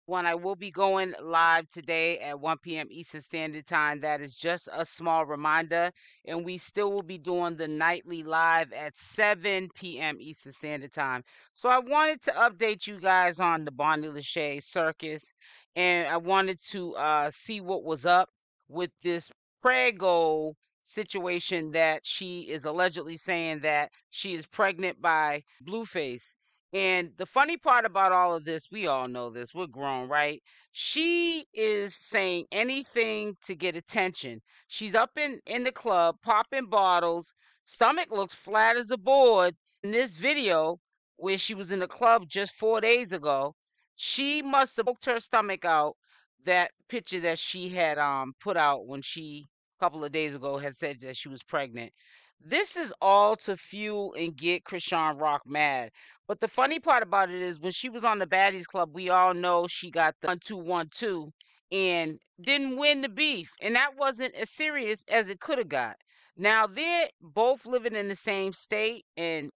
When I will be going live today at 1 p.m. Eastern Standard Time. That is just a small reminder. And we still will be doing the nightly live at 7 p.m. Eastern Standard Time. So I wanted to update you guys on the Bonnie Lachey circus. And I wanted to see what was up with this Prego situation that she is allegedly saying that she is pregnant by Blueface. And the funny part about all of this, we all know this, we're grown, right? She is saying anything to get attention. She's up in the club, popping bottles, stomach looks flat as a board. In this video, where she was in the club just 4 days ago, she must have poked her stomach out. That picture that she had put out when she a couple of days ago had said that she was pregnant. This is all to fuel and get Chriseanrock mad. But the funny part about it is when she was on the Baddies Club, we all know she got the 1-2-1-2 and didn't win the beef. And that wasn't as serious as it could have got. Now they're both living in the same state, and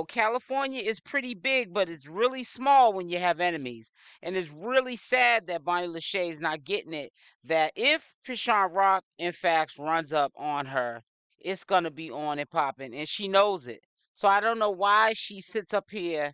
California is pretty big, but it's really small when you have enemies. And it's really sad that Bonnie Lachey is not getting it. That if Chriseanrock, in fact, runs up on her, it's going to be on and popping. And she knows it. So I don't know why she sits up here,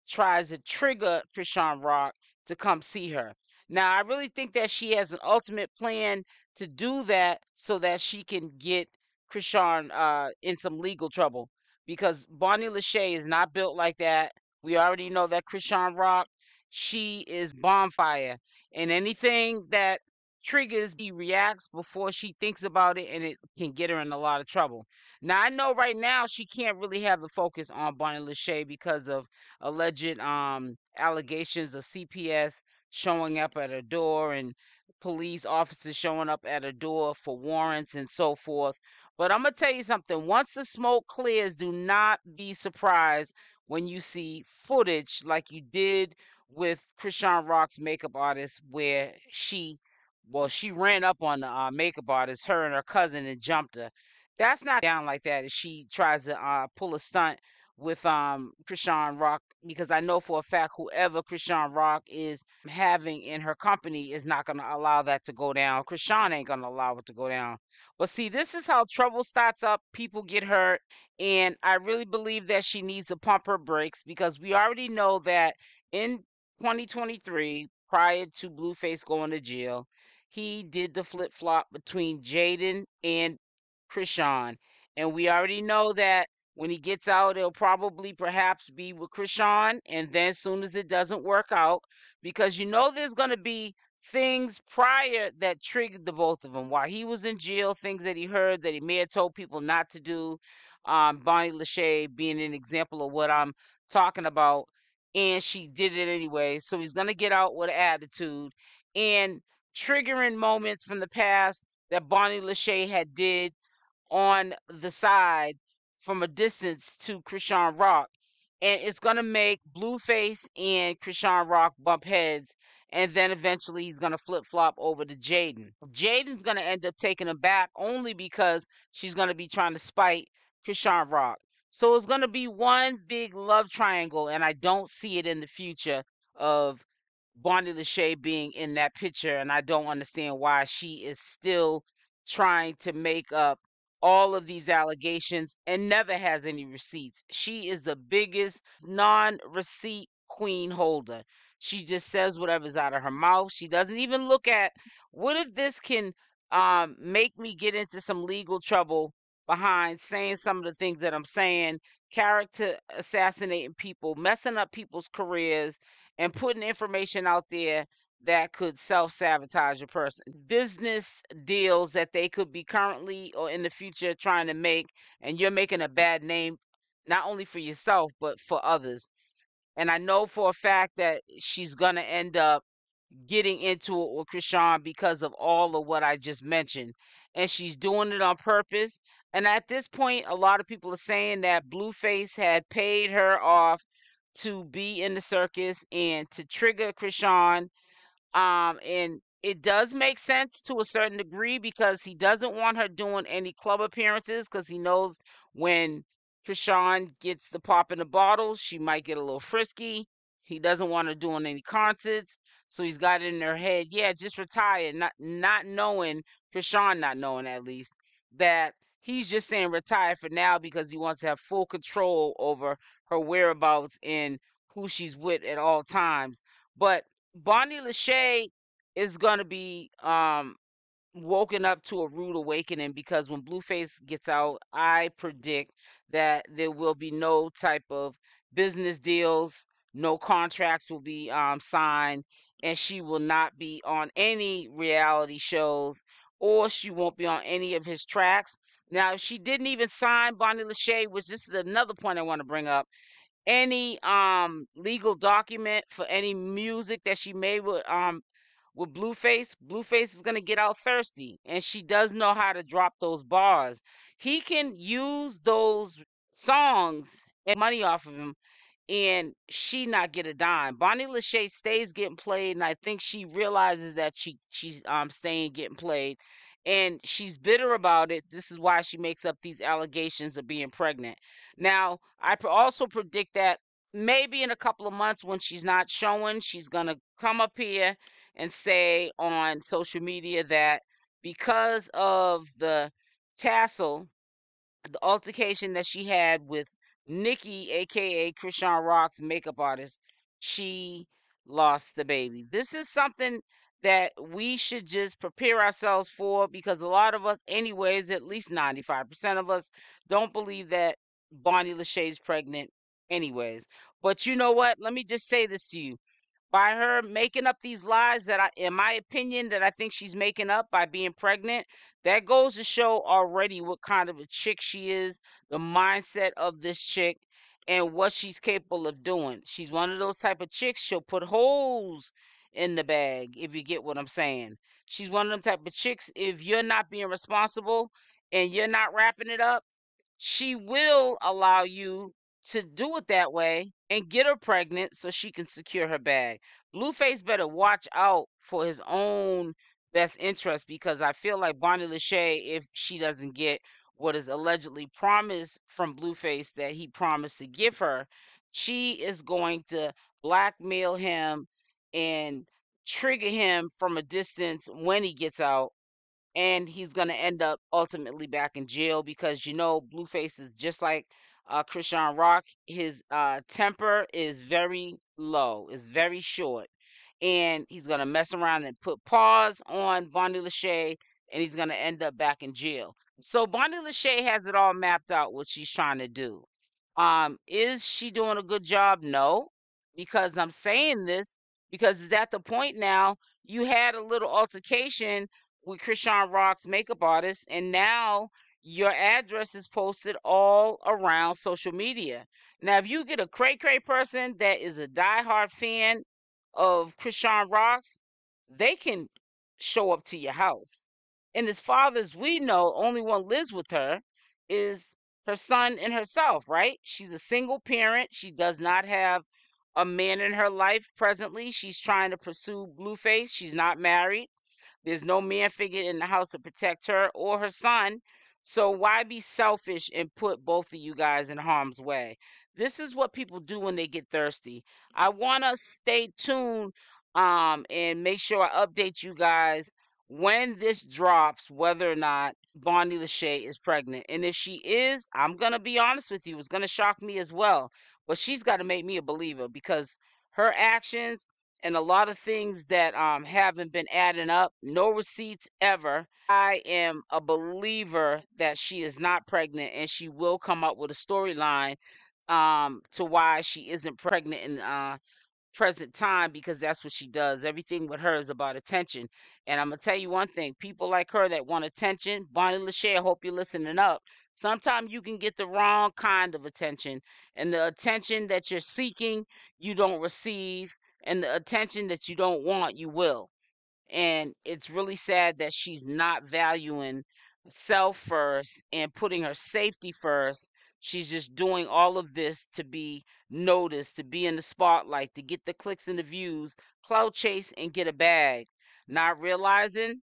tries to trigger Chriseanrock to come see her. Now, I really think that she has an ultimate plan to do that so that she can get Chrisean in some legal trouble, because Bonnie Lachey is not built like that. We already know that Chriseanrock, she is bonfire, and anything that triggers, he reacts before she thinks about it, and it can get her in a lot of trouble. Now, I know right now she can't really have the focus on Bonnie Lachey because of alleged allegations of CPS showing up at her door and police officers showing up at her door for warrants and so forth. But I'm going to tell you something. Once the smoke clears, do not be surprised when you see footage like you did with Chriseanrock's makeup artist, where she ran up on the makeup artist, her and her cousin, and jumped her. That's not down like that if she tries to pull a stunt with Chriseanrock, because I know for a fact whoever Chriseanrock is having in her company is not going to allow that to go down. Chrisean ain't going to allow it to go down. But see, this is how trouble starts up. People get hurt. And I really believe that she needs to pump her brakes, because we already know that in 2023, prior to Blueface going to jail, he did the flip flop between Jaidyn and Chrisean. And we already know that when he gets out, it'll probably perhaps be with Chrisean. And then as soon as it doesn't work out, because there's going to be things prior that triggered the both of them while he was in jail, things that he heard that he may have told people not to do. Bonnie Lachey being an example of what I'm talking about. And she did it anyway. So he's going to get out with attitude and triggering moments from the past that Bonnie Lachey had did on the side from a distance to Chriseanrock. And it's going to make Blueface and Chriseanrock bump heads. And then eventually he's going to flip flop over to Jaidyn. Jaidyn's going to end up taking him back only because she's going to be trying to spite Chriseanrock. So it's going to be one big love triangle. And I don't see it in the future of Bonnie Lachey being in that picture. And I don't understand why she is still trying to make up all of these allegations and never has any receipts. She is the biggest non-receipt queen holder. She just says whatever's out of her mouth. She doesn't even look at, what if this can make me get into some legal trouble behind saying some of the things that I'm saying, character assassinating people, messing up people's careers, and putting information out there that could self-sabotage a person. Business deals that they could be currently or in the future trying to make, and you're making a bad name not only for yourself but for others. And I know for a fact that she's gonna end up getting into it with Chrisean because of all of what I just mentioned. And she's doing it on purpose. And at this point, a lot of people are saying that Blueface had paid her off to be in the circus and to trigger Chrisean. And it does make sense to a certain degree, because he doesn't want her doing any club appearances, because he knows when Chrisean gets the pop in the bottle, she might get a little frisky. He doesn't want her doing any concerts, so he's got it in her head, yeah, just retire. Not knowing, Chrisean not knowing at least, that he's just saying retire for now because he wants to have full control over her whereabouts and who she's with at all times. But Bonnie Lachey is gonna be woken up to a rude awakening, because when Blueface gets out, I predict that there will be no type of business deals, no contracts will be signed, and she will not be on any reality shows, or she won't be on any of his tracks. Now, if she didn't even sign Bonnie Lachey, which this is another point I want to bring up, any legal document for any music that she made with Blueface is gonna get out thirsty, and she does know how to drop those bars. He can use those songs and money off of him, and she not get a dime. Bonnie Lachey stays getting played, and I think she realizes that she's staying getting played, and she's bitter about it. This is why she makes up these allegations of being pregnant. Now, I also predict that maybe in a couple of months, when she's not showing, she's gonna come up here and say on social media that because of the tassel, the altercation that she had with Nikki, aka Chriseanrock's makeup artist, she lost the baby. This is something that we should just prepare ourselves for, because a lot of us, anyways, at least 95% of us, don't believe that Bonnie Lachey's pregnant, anyways. But you know what? Let me just say this to you. By her making up these lies that in my opinion, that I think she's making up by being pregnant, that goes to show already what kind of a chick she is, the mindset of this chick, and what she's capable of doing. She's one of those type of chicks, she'll put holes in the bag, if you get what I'm saying. She's one of them type of chicks, if you're not being responsible and you're not wrapping it up, she will allow you to do it that way and get her pregnant so she can secure her bag. Blueface better watch out for his own best interest, because I feel like Bonnie Lachey, if she doesn't get what is allegedly promised from Blueface that he promised to give her, she is going to blackmail him and trigger him from a distance when he gets out, and he's going to end up ultimately back in jail, because Blueface is just like Chriseanrock. His temper is very low, is very short, and he's going to mess around and put paws on Bonnie Lachey, and he's going to end up back in jail. So Bonnie Lachey has it all mapped out what she's trying to do. Is she doing a good job? No, because I'm saying this because it's at the point now, you had a little altercation with Chriseanrock's makeup artist, and now your address is posted all around social media. Now, if you get a cray-cray person that is a diehard fan of Chriseanrock's, they can show up to your house. And as far as we know, only one lives with her is her son and herself, right? She's a single parent. She does not have a man in her life presently. She's trying to pursue Blueface. She's not married. There's no man figure in the house to protect her or her son. So why be selfish and put both of you guys in harm's way? This is what people do when they get thirsty. I want to stay tuned and make sure I update you guys when this drops, whether or not Bonnie Lachey is pregnant. And if she is, I'm going to be honest with you, it's going to shock me as well. But she's got to make me a believer, because her actions and a lot of things that haven't been adding up, no receipts ever. I am a believer that she is not pregnant, and she will come up with a storyline to why she isn't pregnant in present time, because that's what she does. Everything with her is about attention. And I'm gonna tell you one thing, people like her that want attention, Bonnie Lachey, I hope you're listening up. Sometimes you can get the wrong kind of attention, and the attention that you're seeking you don't receive, and the attention that you don't want you will. And it's really sad that she's not valuing self first and putting her safety first. She's just doing all of this to be noticed, to be in the spotlight, to get the clicks and the views, clout chase, and get a bag. Not realizing,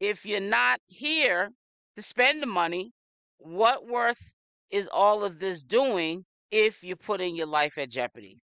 if you're not here to spend the money, what worth is all of this doing if you're putting your life at jeopardy?